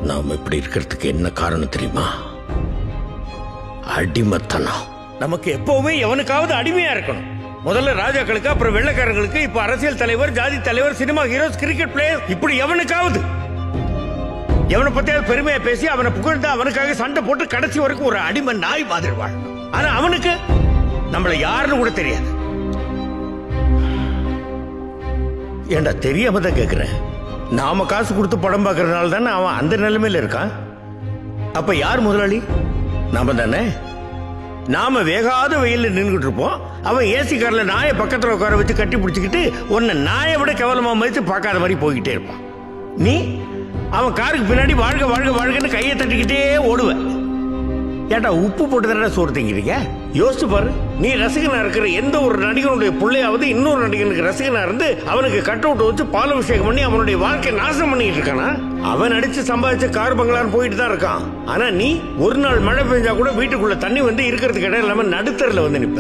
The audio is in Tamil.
நாம இப்படி இருக்கிறதுக்கு என்ன காரணம் தெரியுமா? அடிமத்தனம். நமக்கு எப்பவுமே எவனுக்காவது அடிமையா இருக்கணும். முதல்ல ராஜாக்களுக்கு, அப்புறம் வெள்ளைக்காரங்களுக்கு, இப்ப அரசியல் தலைவர், ஜாதி தலைவர், சினிமா ஹீரோஸ், கிரிக்கெட் பிளேயர், இப்படி எவனுக்காவது எவனை பத்தியாவது பெருமையா பேசி அவனை புகழ்ந்து அவனுக்காக சண்டை போட்டு கடைசி வரைக்கும் ஒரு அடிமை நாய் மாதிரி வாழணும். ஆனா அவனுக்கு நம்மள யாருன்னு கூட தெரியாது. ஏண்டா தெரியாம தான் கேக்குறேன். நாம காசு கொடுத்து படம் பார்க்கறதுனால தானே அவன் அந்த நிலைமையில இருக்கான். அப்ப யார் முதலாளி? நாம தானே. நாம வேகாத வெயில நின்றுட்டு இருப்போம். அவன் ஏசி கார்ல நாயை பக்கத்துல உட்கார வச்சு கட்டி பிடிச்சிக்கிட்டு உன்னை நாயை விட கேவலமா மதித்து பார்க்காத மாதிரி போய்கிட்டே இருப்பான். நீ அவன் காருக்கு பின்னாடி வாழ்க வாழ்க வாழ்கன்னு கையை தட்டிக்கிட்டே ஓடுவேன். ஏட்டா உப்பு போட்டு தானே சோறு திங்கிறீங்க? யோசிச்சு பாரு. நீ ரசிகனா இருக்கிற எந்த ஒரு நடிகனுடைய பிள்ளையாவது இன்னொரு நடிகனுக்கு ரசிகனா இருந்து அவனுக்கு கட் அவுட் வச்சு பாலாபிஷேகம் பண்ணி அவனுடைய வாழ்க்கை நாசம் பண்ணிட்டு இருக்கானா? அவன் அடிச்சு சம்பாதிச்ச கார் பங்களான்னு போயிட்டு தான் இருக்கான். ஆனா நீ ஒரு நாள் மழை பெஞ்சா கூட வீட்டுக்குள்ள தண்ணி வந்து இருக்கிறதுக்கு இடம் இல்லாம நடுத்தரில் வந்து நிப்ப.